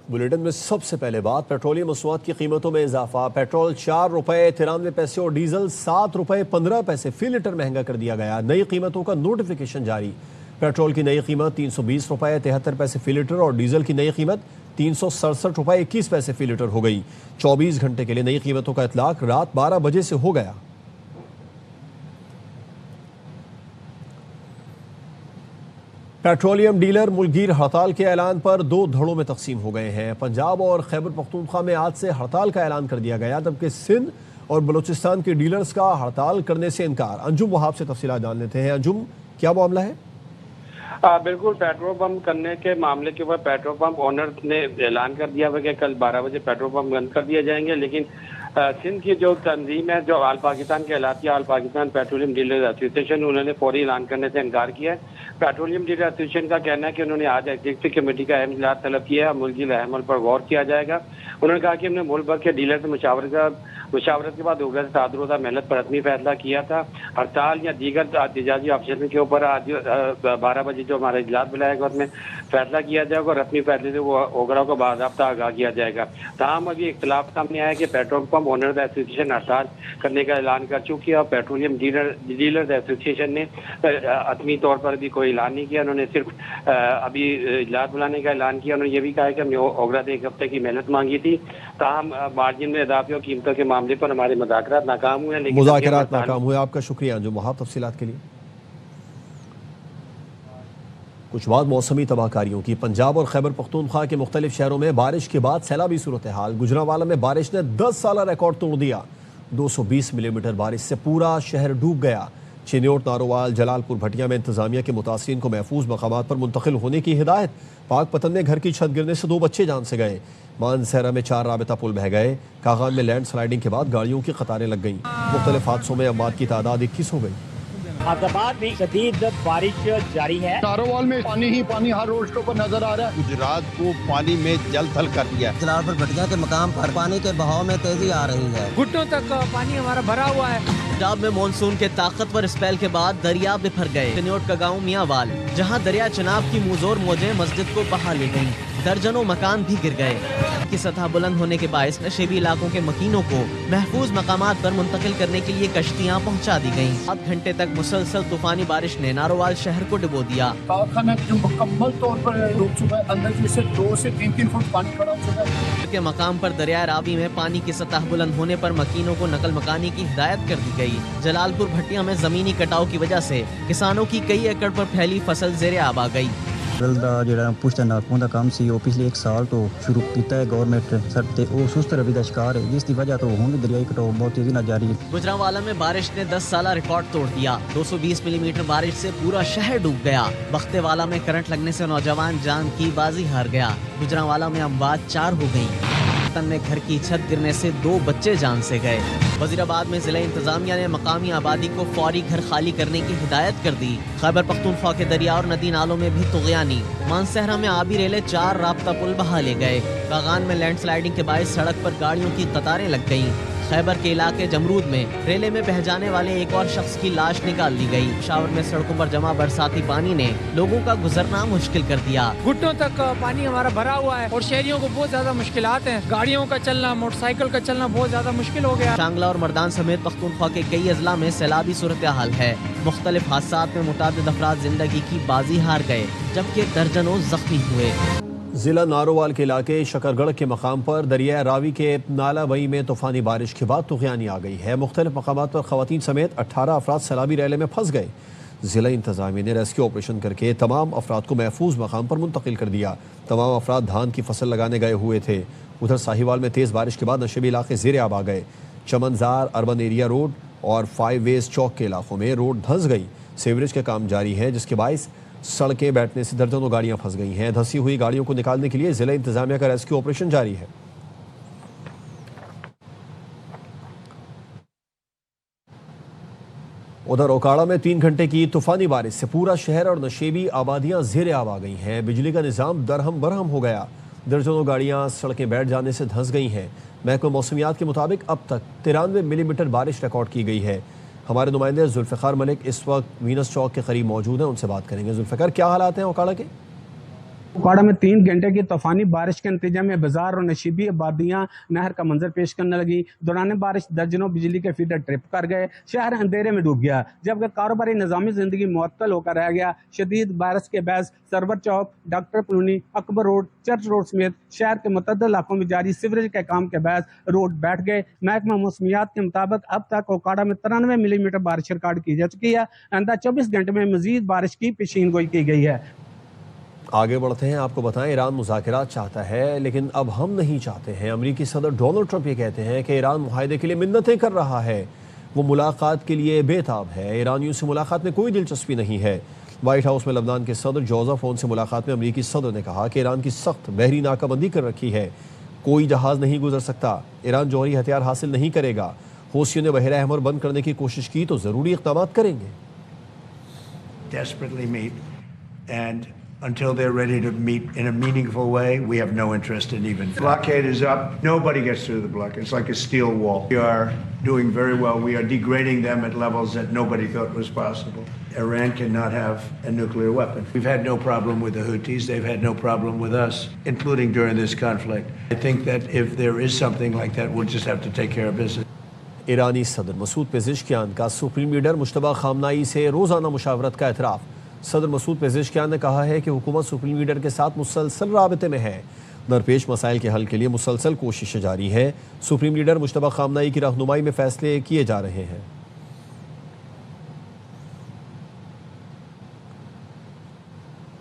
Bulletin में सबसे पहले बात पेट्रोलियम मसनूआत की कीमतों में इजाफा। पेट्रोल 4 रुपये 93 पैसे और डीजल 7 रुपये 15 पैसे फी लीटर महंगा कर दिया गया। नई कीमतों का नोटिफिकेशन जारी। पेट्रोल की नई कीमत 320 रुपये 73 पैसे फी लीटर और डीजल की नई कीमत 367 रुपये 21 पैसे फी लीटर हो गई। 24 घंटे के लिए नई कीमतों का इतलाक रात 12 बजे से हो गया। पेट्रोलियम डीलर मुल्कगीर हड़ताल के ऐलान पर 2 धड़ों में तकसीम हो गए हैं। पंजाब और खैबर पख्तूनख्वा में आज से हड़ताल का ऐलान कर दिया गया, जबकि सिंध और बलूचिस्तान के डीलर्स का हड़ताल करने से इनकार। अंजुम वहाब से तफसीलात जान लेते हैं। अंजुम, क्या मामला है? बिल्कुल, पेट्रोल पंप करने के मामले के ऊपर पेट्रोल पंप ओनर ने ऐलान कर दिया हुआ कि कल 12 बजे पेट्रोल पंप बंद कर दिए जाएंगे, लेकिन सिंध की जो तंजीम है, जो आल पाकिस्तान कहलाती है, आल पाकिस्तान पेट्रोलियम डीलर एसोसिएशन, उन्होंने फौरी ऐलान करने से इनकार किया है। पेट्रोलियम डीलर एसोसिएशन का कहना है कि उन्होंने आज एग्जीक्यूटिव कमेटी का अहम इजलास तलब किया है, मुल्की अमल पर गौर किया जाएगा। उन्होंने कहा कि हमने मुल्क भर के डीलर से मुशावरत के बाद उगरा से 7 रोज़ा मेहनत पर रस्मी फैसला किया था। हड़ताल या दीगर एहतजाजी ऑप्शन के ऊपर आज 12 बजे जो हमारा इजलास बुलाएगा उसमें फैसला किया जाएगा और रस्मी फैसले से वो उगरा को बाज़ाब्ता आगाह किया जाएगा। ताहम अभी इख्तलाफ सामने आया कि पेट्रोल पंप ओनर्स एसोसिएशन हड़ताल करने का ऐलान कर चुकी है और पेट्रोलियम डीलर्स एसोसिएशन ने हतमी तौर पर भी कोई ऐलान नहीं किया। उन्होंने सिर्फ अभी इजलास बुलाने का ऐलान किया। उन्होंने ये भी कहा है कि हमने उगरा से 1 हफ्ते की मेहनत मांगी थी। ताहम मार्जिन में इजाफे और कीमतों के मामले पर हमारे मुज़ाकरात नाकाम हुए। मुज़ाकरात नाकाम हुए। आपका शुक्रिया अंजुम वहाब तफसीलात के लिए। कुछ बात मौसमी तबाहकारियों की। पंजाब और खैबर पख्तूनख्वा के मुख्तलिफ शहरों में बारिश के बाद सैलाबी सूरत हाल। गुजरांवाला में बारिश ने 10 साल रिकॉर्ड तोड़ दिया। 220 मिलीमीटर बारिश से पूरा शहर डूब गया। चिन्योट, नारोवाल, जलालपुर, भटिया में इंतजामिया के मुतासिरीन को महफूज मकामात पर मुंतकिल होने की हिदायत। पाक पतन में घर की छत गिरने से 2 बच्चे जान से गए। मानसहरा में 4 राबिता पुल बह गए। कागान में लैंड स्लाइडिंग के बाद गाड़ियों की कतारें लग गईं। मुख्तलिफ हादसों में अमवात की तादाद 21 हो गई। आदिलाबाद में शदीद बारिश जारी है। नारोवाल में पानी ही पानी हर रोड पर नजर आ रहा है। गुजरात को पानी में जल थल कर दिया। जलालपुर भटिया के मकाम पर पानी के बहाव में तेजी आ रही है। घुटनों तक पानी हमारा भरा हुआ है। पंजाब में मानसून के ताकतवर स्पेल के बाद दरिया बिफर गए। चिन्योट का गांव मियांवाल, जहां दरिया चनाब की मुजोर मौजें मस्जिद को बहा ले गईं। दर्जनों मकान भी गिर गए। की सतह बुलंद होने के बायस नशेबी इलाकों के मकीनों को महफूज मकामात पर मुंतकिल करने के लिए कश्तियां पहुंचा दी गईं। 7 घंटे तक मुसलसल तूफानी बारिश ने नारोवाल शहर को डुबो दिया। कारखाना जो मुकम्मल तौर पर डूब चुका है, अंदर से 2 से 3 फुट पानी खड़ा हो चुका है। के मकाम पर दरिया रावी में पानी की सतह बुलंद होने पर मकीनों को नकल मकानी की हिदायत कर दी गई। जलालपुर भटिया में जमीनी कटाव की वजह से किसानों की कई एकड़ पर फैली फसल जेरे आब आ गई। बिल दा ਜਿਹੜਾ ਪੁਸ਼ਤਾ ਨਾਕੋਂ ਦਾ ਕੰਮ ਸੀ ਉਹ ਪਿਛਲੇ 1 ਸਾਲ ਤੋਂ ਸ਼ੁਰੂ ਕੀਤਾ ਹੈ ਗਵਰਨਮੈਂਟ ਸਰ ਤੇ ਉਹ ਸੁਸਤ ਰਵੀ ਦਾ ਸ਼ਿਕਾਰ ਹੈ, ਜਿਸ ਦੀ ਵਜ੍ਹਾ ਤੋਂ ਹੁਣ दरियाई कटाव बहुत तेजी ਨਾਲ जारी है। गुजरांवाला में बारिश ने 10 साल रिकॉर्ड तोड़ दिया। 220 मिलीमीटर बारिश से पूरा शहर डूब गया। बख्तेवाला में करंट लगने से नौजवान जान की बाजी हार गया। गुजरांवाला में अमवात 4 हो गयी। में घर की छत गिरने से 2 बच्चे जान से गए। वजीराबाद में जिला इंतजामिया ने मकामी आबादी को फौरी घर खाली करने की हिदायत कर दी। खैबर पख्तूनख्वा के दरिया और नदी नालों में भी तुगयानी। मानसहरा में आबी रेले 4 राब्ता पुल बहा ले गए। कागान में लैंड स्लाइडिंग के बायस सड़क पर गाड़ियों की कतारें लग गईं। खैबर के इलाके जमरूद में रेले में बह जाने वाले एक और शख्स की लाश निकाल ली गई। शावर में सड़कों पर जमा बरसाती पानी ने लोगों का गुजरना मुश्किल कर दिया। घुटनों तक पानी हमारा भरा हुआ है और शहरियों को बहुत ज्यादा मुश्किलात हैं। गाड़ियों का चलना, मोटरसाइकिल का चलना बहुत ज्यादा मुश्किल हो गया। शांगला और मर्दान समेत पख्तूनख्वा के कई अजला में सैलाबी सूरत हाल है। मुख्तलिफ हादसात में मुतादिद अफराद जिंदगी की बाजी हार गए, जबकि दर्जनों जख्मी हुए। जिला नारोवाल के इलाके शकरगढ़ के मकाम पर दरिया रावी के नाला बई में तूफानी बारिश के बाद तुगयानी आ गई है। मुख्तलिफ मकामात पर खवातीन समेत 18 अफराद सैलाबी रैले में फंस गए। जिला इंतजामिया ने रेस्क्यू ऑपरेशन करके तमाम अफराद को महफूज मकाम पर मुंतकिल कर दिया। तमाम अफराद धान की फसल लगाने गए हुए थे। उधर साहिवाल में तेज़ बारिश के बाद नशेबी इलाके ज़ेरे आब आ गए। चमनजार अर्बन एरिया रोड और 5 वेज चौक के इलाकों में रोड धंस गई। सीवरेज का काम जारी है, जिसके बायस सड़कें बैठने से दर्जनों गाड़ियां फंस गई हैं। धंसी हुई गाड़ियों को निकालने के लिए जिला इंतजामिया का रेस्क्यू ऑपरेशन जारी है। उधर ओकाड़ा में 3 घंटे की तूफानी बारिश से पूरा शहर और नशेबी आबादियां ज़ेरे आब आ गई हैं। बिजली का निज़ाम दरहम बरहम हो गया। दर्जनों गाड़ियां सड़कें बैठ जाने से धंस गई हैं। महकमा मौसमियात के मुताबिक अब तक 93 मिलीमीटर बारिश रिकॉर्ड की गई है। हमारे नुमाइंदे जुल्फ़िकार मलिक इस वक्त वीनस चौक के करीब मौजूद हैं, उनसे बात करेंगे। जुल्फ़िकार, क्या हालात हैं ओकाड़ा के? कुपवाड़ा में 3 घंटे की तूफानी बारिश के नतीजे में बाजार और नशीबी आबादियां नहर का मंजर पेश करने लगी। दौरान बारिश दर्जनों बिजली के फीडर ट्रिप कर गए। शहर अंधेरे में डूब गया, जबकि कारोबारी निजामी जिंदगी मुअत्तल होकर रह गया। शदीद बारिश के बायस Sarwar Chowk, doctor colony, Akbar road, church road समेत शहर के मुतअद्दिद इलाकों में जारी सीवरेज के काम के बायस रोड बैठ गए। महकमा मौसमियात के मुताबिक अब तक कोकाड़ा में 93 मिलीमीटर बारिश रिकॉर्ड की जा चुकी है। आइंदा 24 घंटे में मजीद बारिश की पेशीनगोई की गई है। आगे बढ़ते हैं, आपको बताएं ईरान मुज़ाकरात चाहता है लेकिन अब हम नहीं चाहते हैं। अमेरिकी सदर डोनाल्ड ट्रंप ये कहते हैं कि ईरान मुआहदे के लिए मिन्नतें कर रहा है, वो मुलाकात के लिए बेताब है। ईरानियों से मुलाकात में कोई दिलचस्पी नहीं है। व्हाइट हाउस में लबनान के सदर जोसेफ ओन से मुलाकात में अमेरिकी सदर ने कहा कि ईरान की सख्त बहरी नाकाबंदी कर रखी है, कोई जहाज नहीं गुजर सकता। ईरान जौहरी हथियार हासिल नहीं करेगा। हौसियों ने बहरा अहमर बंद करने की कोशिश की तो ज़रूरी इक़दाम करेंगे। Until they're ready to meet in a meaningful way, we have no interest in even. Blockade is up. Nobody gets through the blockade. It's like a steel wall. We are doing very well. We are degrading them at levels that nobody thought was possible. Iran cannot have a nuclear weapon. We've had no problem with the Houthis. They've had no problem with us, including during this conflict. I think that if there is something like that, we'll just have to take care of business. ईरानी सदर Masood Pezeshkian का supreme leader Mushtaba खामनाई से रोज़ाना मुशावरत का एतराफ़। सदर Masood Pezeshkian ने कहा है कि हुकूमत सुप्रीम लीडर के साथ मुसलसल राबते में है। दरपेश मसाइल के हल के लिए मुसलसल कोशिशें जारी हैं। सुप्रीम लीडर मुश्तबा खामनाई की रहनुमाई में फ़ैसले किए जा रहे हैं।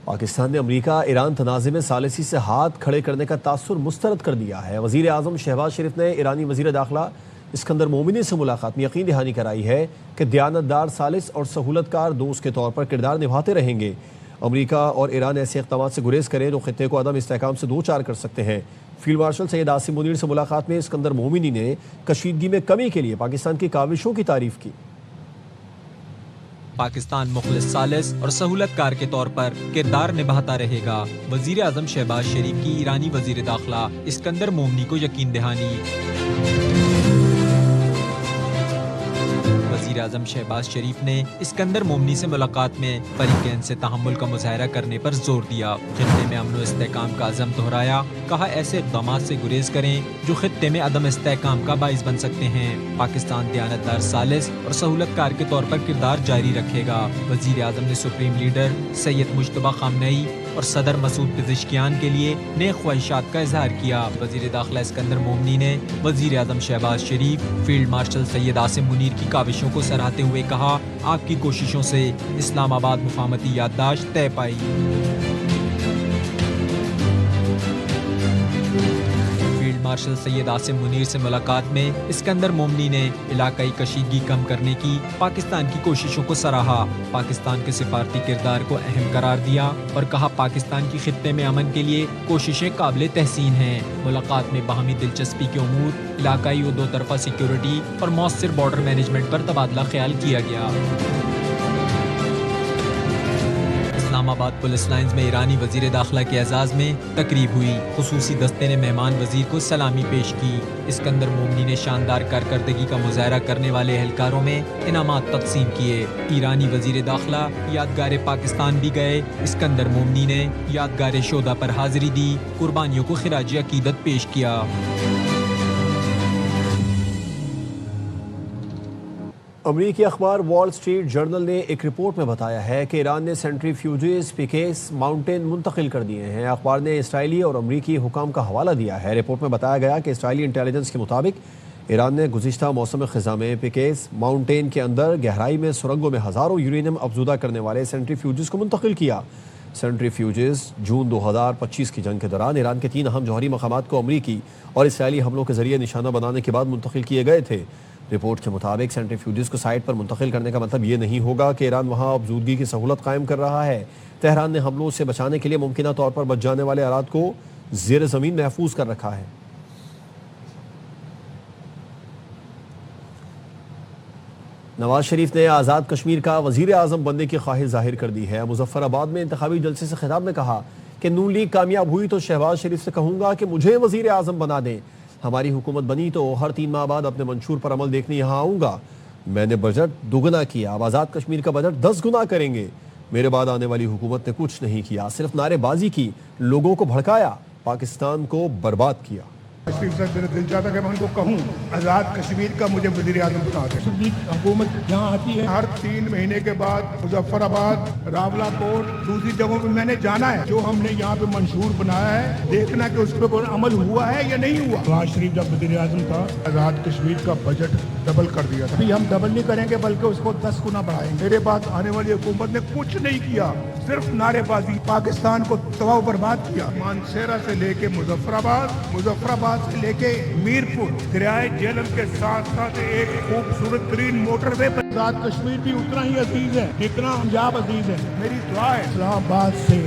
पाकिस्तान ने अमरीका ईरान तनाज़े में सालिसी से हाथ खड़े करने का तासुर मुस्तरद कर दिया है। वज़ीर आज़म शहबाज शरीफ ने ईरानी वज़ीर दाखिला इस्कंदर मोमिनी से मुलाकात में यकीन दहानी कराई है कि दयानतदार, सालिस और सहूलतकार दोस्त के तौर पर किरदार निभाते रहेंगे। अमरीका और ईरान ऐसे इक़दाम से गुरेज करें तो खित्ते को अदम इस्तेहकाम से दो चार कर सकते हैं। फील्ड मार्शल सैयद आसिम मुनीर से मुलाकात में इस्कंदर मोमिनी ने कशीदगी में कमी के लिए पाकिस्तान की काविशों की तारीफ की। पाकिस्तान मुखलिस, सालिस और सहूलतकार के तौर पर किरदार निभाता रहेगा। वज़ीर आज़म शहबाज शरीफ की ईरानी वज़ीर दाखिला इस्कंदर मोमिनी को यकीन दहानी। वज़ीर आज़म शहबाज शरीफ ने इस्कंदर मोमिनी से मुलाकात में फरीक़ैन से तहम्मुल का मुज़ाहरा करने पर जोर दिया। खित्ते में अमन व इस्तेहकाम का अज़म दोहराया। कहा ऐसे इक़दाम से गुरेज करें जो खित्ते में अदम इस्तेहकाम का बाइस बन सकते हैं। पाकिस्तान दयानतदार, सालिस और सहूलतकार के तौर पर किरदार जारी रखेगा। वज़ीर आज़म ने supreme leader Syed Mushtaba Khamenei और सदर मसूद पेज़ेश्कियान के लिए नेक ख्वाहिशात का इजहार किया। वज़ीर दाखिला इस्कंदर मोमिनी ने वज़ीर आज़म शहबाज शरीफ, फील्ड मार्शल सैयद आसिम मुनीर की काविशों को सराहते हुए कहा, आपकी कोशिशों से इस्लामाबाद मुफाहमती याददाश्त तय पाई। मार्शल सैयद आसिम मुनीर से मुलाकात में इस्कंदर मोमिनी ने इलाकाई कशीदगी कम करने की पाकिस्तान की कोशिशों को सराहा। पाकिस्तान के सिफारती किरदार को अहम करार दिया और कहा पाकिस्तान की खित्ते में अमन के लिए कोशिशें काबिल तहसीन हैं। मुलाकात में बाहमी दिलचस्पी के उमूर, इलाकाई व दो तरफा सिक्योरिटी और मौसर बॉर्डर मैनेजमेंट पर तबादला ख्याल किया गया। इस्लामाबाद पुलिस लाइन्स में ईरानी वज़ीर दाखिला के एजाज़ में तकरीब हुई। खुसूसी दस्ते ने मेहमान वज़ीर को सलामी पेश की। इस्कंदर मोमिनी ने शानदार कारकर्दगी का मुज़ाहरा करने वाले एहलकारों में इनामात तकसीम किए। ईरानी वज़ीर दाखिला यादगार पाकिस्तान भी गए। इस्कंदर मोमिनी ने यादगार शोदा पर हाज़िरी दी, कुर्बानियों को खिराज अकीदत पेश किया। अमरीकी अखबार वॉल स्ट्रीट जर्नल ने एक रिपोर्ट में बताया है कि ईरान ने सेंट्रीफ्यूजेस पिकेस माउंटेन मुंतकिल कर दिए हैं। अखबार ने इसराइली और अमरीकी हुकाम का हवाला दिया है। रिपोर्ट में बताया गया कि इसराइली इंटेलिजेंस के मुताबिक ईरान ने गुज़िश्ता मौसम ख़ज़ा में पिकेस माउंटेन के अंदर गहराई में सुरंगों में हज़ारों यूरेनियम अफजुदा करने वाले सेंट्रीफ्यूजेस को मुंतकिल किया। सेंट्रीफ्यूजेस जून 2025 की जंग के दौरान ईरान के 3 अहम जौहरी मकामात को अमरीकी और इसराइली हमलों के जरिए निशाना बनाने के बाद मुंतकिल किए गए थे। रिपोर्ट के मुताबिक सेंट्रीफ्यूजेस को साइट पर मुंतकिल करने का मतलब ये नहीं होगा कि ईरान वहाँ अफजूदगी की सहूलत कायम कर रहा है। तेहरान ने हमलों से बचाने के लिए मुमकिना तौर पर बच जाने वाले आलात को ज़ेर ज़मीन महफूज कर रखा है। नवाज शरीफ ने आज़ाद कश्मीर का वज़ीर आज़म बनने की ख्वाहिश जाहिर कर दी है। मुजफ्फराबाद में इंतखाबी जलसे से खिताब में कहा कि नून लीग कामयाब हुई तो शहबाज शरीफ से कहूँगा कि मुझे वज़ीर आज़म बना दें। हमारी हुकूमत बनी तो हर 3 माह बाद अपने मंशूर पर अमल देखने यहाँ आऊँगा। मैंने बजट दोगुना किया, अब आज़ाद कश्मीर का बजट 10 गुना करेंगे। मेरे बाद आने वाली हुकूमत ने कुछ नहीं किया, सिर्फ नारेबाजी की, लोगों को भड़काया, पाकिस्तान को बर्बाद किया। शरीफ साहब मेरा दिल चाहता कि मैं उनको कहूँ आज़ाद कश्मीर का मुझे वज़ीर आज़म बना दे। हुकूमत यहाँ आती है हर 3 महीने के बाद मुजफ्फराबाद, रावलाकोट, दूसरी जगहों पे मैंने जाना है। जो हमने यहाँ पे मंशूर बनाया है, देखना कि उस पर अमल हुआ है या नहीं हुआ। नवाज शरीफ जब वज़ीर आज़म था, आज़ाद कश्मीर का बजट डबल कर दिया था। अभी हम डबल नहीं करेंगे बल्कि उसको 10 गुना बढ़ाएंगे। मेरे बाद आने वाली हुकूमत ने कुछ नहीं किया, सिर्फ नारेबाजी, पाकिस्तान को तबाह बर्बाद किया। मानसेरा से लेके मुजफ्फराबाद से लेके मीरपुर, दरियाए झेलम के साथ साथ एक खूबसूरत तरीन मोटरवे पर आज़ाद कश्मीर भी उतना ही अजीज है जितना पंजाब अजीज है। मेरी दुआ है इस्लामाबाद से,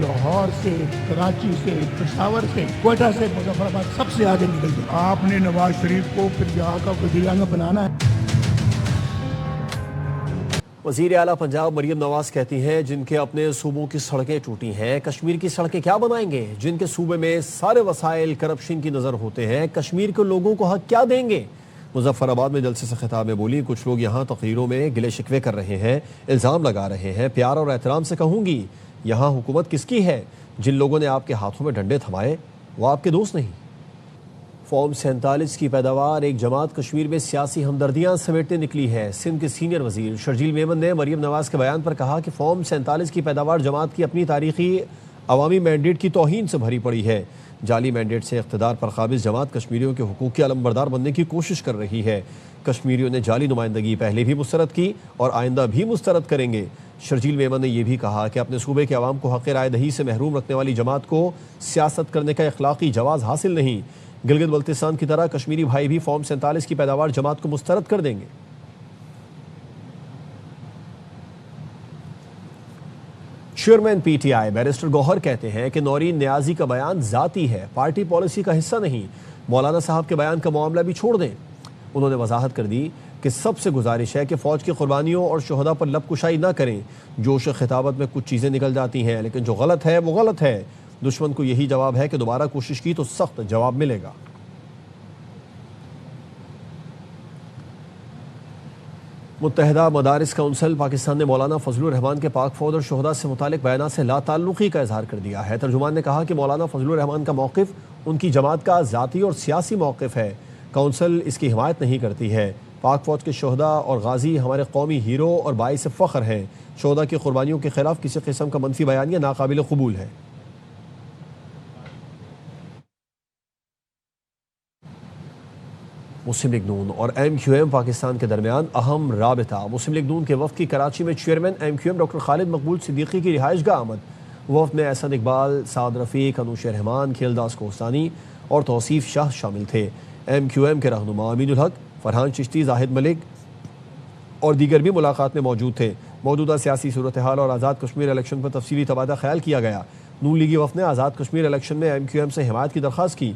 लाहौर से, कराची से, पेशावर से, क्वेटा से, मुजफ्फराबाद सबसे आगे निकल जाए। आपने नवाज शरीफ को फिर यहाँ का वज़ीर आज़म बनाना है। वज़ीर आला पंजाब मरियम नवाज कहती हैं, जिनके अपने सूबों की सड़कें टूटी हैं, कश्मीर की सड़कें क्या बनाएंगे? जिनके सूबे में सारे वसाइल करप्शन की नज़र होते हैं, कश्मीर के लोगों को हक क्या देंगे? मुजफ्फराबाद में जलसे से खिताब में बोली, कुछ लोग यहाँ तकरीरों में गिले शिकवे कर रहे हैं, इल्ज़ाम लगा रहे हैं। प्यार और एहतराम से कहूँगी, यहाँ हुकूमत किसकी है? जिन लोगों ने आपके हाथों में डंडे थमाए वो आपके दोस्त नहीं। फॉर्म 47 की पैदावार एक जमात कश्मीर में सियासी हमदर्दियां समेटने निकली है। सिंध के सीनियर वजीर शर्जील मेमन ने मरियम नवाज के बयान पर कहा कि फॉर्म 47 की पैदावार जमात की अपनी तारीखी अवामी मैंडेट की तौहीन से भरी पड़ी है। जाली मैंडेट से इख्तिदार पर काबिज जमात कश्मीरियों के हुकूक के अलमबरदार बनने की कोशिश कर रही है। कश्मीरियों ने जाली नुमाइंदगी पहले भी मुस्तरद की और आइंदा भी मुस्तरद करेंगे। शर्जील मेमन ने यह भी कहा कि अपने सूबे के अवाम को हक़ राय दही से महरूम रखने वाली जमात को सियासत करने का इखलाकी जवाज़ हासिल नहीं। गिलगित बल्तिस्तान की तरह कश्मीरी भाई भी फॉर्म 47 की पैदावार जमात को मुस्तरद कर देंगे। चेयरमैन पीटीआई बैरिस्टर गौहर कहते हैं कि नौरीन न्याजी का बयान जाती है, पार्टी पॉलिसी का हिस्सा नहीं। मौलाना साहब के बयान का मामला भी छोड़ दें। उन्होंने वजाहत कर दी कि सबसे गुजारिश है कि फ़ौज की कुर्बानियों और शहदा पर लबकुशाई ना करें। जोश खिताबत में कुछ चीज़ें निकल जाती हैं, लेकिन जो गलत है वो गलत है। दुश्मन को यही जवाब है कि दोबारा कोशिश की तो सख्त जवाब मिलेगा। मुत्तहिदा मदारिस काउंसिल पाकिस्तान ने मौलाना फजलुर रहमान के पाक फौज और शहदा से मुतालिक बयान से लाताल्लुकी का इजहार कर दिया है। तर्जुमान ने कहा कि मौलाना फजलुर रहमान का मौक़िफ़ उनकी जमात का ज़ाती और सियासी मौक़िफ़ है। काउंसिल इसकी हिमायत नहीं करती है। पाक फौज के शहदा और गाजी हमारे कौमी हीरो और बाइस फ़ख्र हैं। शहदा की कुर्बानियों के खिलाफ किसी किस्म का मनफी बयान या नाकाबिल कबूल है। मुस्लिम लीग नून और MQM पाकिस्तान के दरमियान अहम राबिता। मुस्लिम लीग नून के वफ़द की कराची में चेयरमैन MQM डॉक्टर खालिद मकबूल सिद्दीकी की रिहाइशगाह आमद। वफ़द में एहसन इकबाल, साद रफ़ीक, अनूश रहमान, खेलदास कोस्तानी और तौसीफ़ शाह शामिल थे। MQM के रहनुमा अमीनुल हक, फरहान चिश्ती, जाहिद मलिक और दीगर भी मुलाकात में मौजूद थे। मौजूदा सियासी सूरत हाल और आज़ाद कश्मीर इलेक्शन पर तफसीली तबादला ख्याल किया गया। नून लीगी वफ़द ने आज़ाद कश्मीर इलेक्शन में MQM से हिमायत की दरख्वास्त की।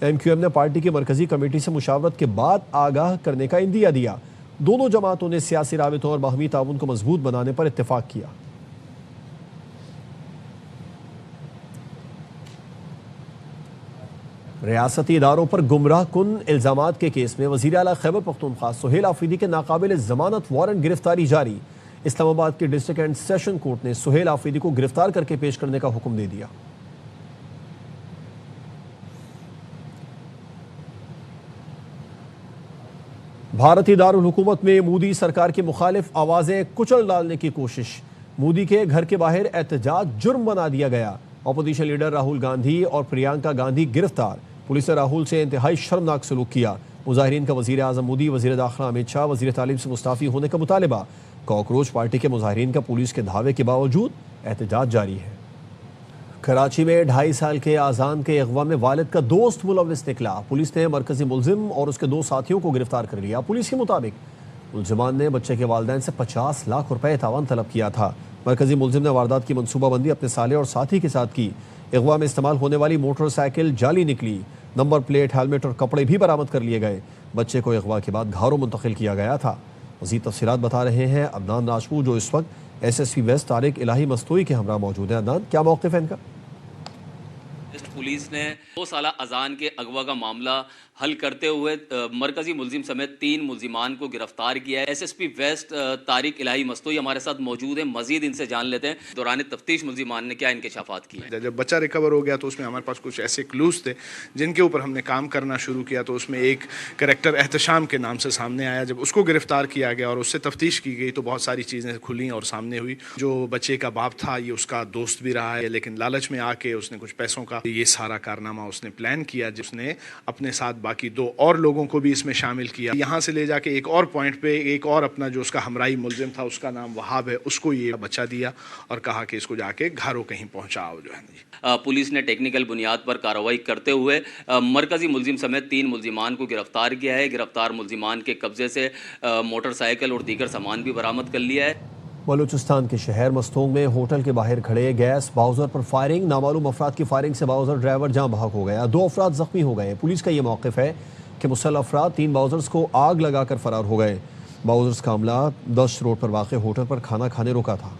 MQM ने पार्टी की मरकजी कमेटी से मुशावरत के बाद आगाह करने का इंदिया दिया। दोनों जमातों ने सियासी राबितों और बाहमी ताउन को मजबूत बनाने पर इत्तेफाक किया। रियासती इदारों पर गुमराह कुन इल्जामात के केस में वज़ीर आला खैबर पख्तूनख्वा सुहेल आफरीदी के नाकाबिल ज़मानत वारंट गिरफ्तारी जारी। इस्लामाबाद के डिस्ट्रिक्ट एंड सेशन कोर्ट ने सुहेल आफरीदी को गिरफ्तार करके पेश करने का हुक्म दे दिया। भारतीय दारुल हुकूमत में मोदी सरकार की मुखालिफ आवाज़ें कुचल डालने की कोशिश। मोदी के घर के बाहर एहतजाज जुर्म बना दिया गया। अपोजिशन लीडर राहुल गांधी और प्रियंका गांधी गिरफ्तार। पुलिस ने राहुल से इंतहाई शर्मनाक सलूक किया। मुजाहिरीन का वज़ीर आज़म मोदी, वज़ीर दाखिला अमित शाह, वज़ीर तालीम से मुस्ताफ़ी होने का मुतालबा। कॉकरोच पार्टी के मुजाहिरीन का पुलिस के धावे के बावजूद एहतजाज जारी है। कराची में 2.5 साल के आज़ान के अगवा में वालिद का दोस्त मुलविस निकला। पुलिस ने मरकजी मुलजिम और उसके 2 साथियों को गिरफ्तार कर लिया। पुलिस के मुताबिक मुलजिमान ने बच्चे के वालिदैन से 50 लाख रुपए तावान तलब किया था। मरकजी मुलजिम ने वारदात की मनसूबाबंदी अपने साले और साथी के साथ की। अगवा में इस्तेमाल होने वाली मोटरसाइकिल जाली निकली। नंबर प्लेट, हेलमेट और कपड़े भी बरामद कर लिए गए। बच्चे को अगवा के बाद घरों मुंतकिल किया गया था। मज़ीद तफसीलात बता रहे हैं अदनान राजपूत, जो इस वक्त SSP वेस्ट तारिक इलाही मस्तूई के हमरा मौजूद हैं। अदनान, क्या मौक़िफ़ है इनका? पुलिस ने 2 साला अजान के अगवा का मामला हल करते हुए मरकजी मुलजिम समेत 3 मुलजिमान को गिरफ्तार किया है। एसएसपी वेस्ट तारिक इलाही मस्तोई हमारे साथ मौजूद है, मजीद इनसे जान लेते हैं दौरान तफ्तीश मुलजिमान ने क्या इंकशाफात किए। जब बच्चा रिकवर हो गया तो उसमें हमारे पास कुछ ऐसे क्लूज थे जिनके ऊपर हमने काम करना शुरू किया, तो उसमें एक कैरेक्टर एहतशाम के नाम से सामने आया। जब उसको गिरफ्तार किया गया और उससे तफ्तीश की गई तो बहुत सारी चीज़ें खुली और सामने हुई। जो बच्चे का बाप था ये उसका दोस्त भी रहा है, लेकिन लालच में आके उसने कुछ पैसों का ये सारा कारनामा उसने प्लान किया, जिसने अपने साथ बाकी 2 और लोगों को भी इसमें शामिल किया। यहाँ से ले जाके एक और पॉइंट पे एक और अपना जो उसका हमराई मुलजिम था, उसका नाम वहाब है, उसको ये बच्चा दिया और कहा कि इसको जाके घरों कहीं पहुँचाओ जो है। पुलिस ने टेक्निकल बुनियाद पर कार्रवाई करते हुए मरकजी मुलजिम समेत 3 मुलजिमान को गिरफ्तार किया है। गिरफ्तार मुलजिमान के कब्जे से मोटरसाइकिल और दीगर सामान भी बरामद कर लिया है। बलूचिस्तान के शहर मस्तूंग में होटल के बाहर खड़े गैस बाउजर पर फायरिंग, नामालूम अफराद की फायरिंग से बाउजर ड्राइवर जाँ बहक हो गया, 2 अफराद जख्मी हो गए। पुलिस का ये मौक़िफ़ है कि मुसल्लह अफराद 3 बाउजर्स को आग लगाकर फरार हो गए। बाउजर्स का हमला 10 रोड पर वाक़ होटल पर खाना खाने रुका था।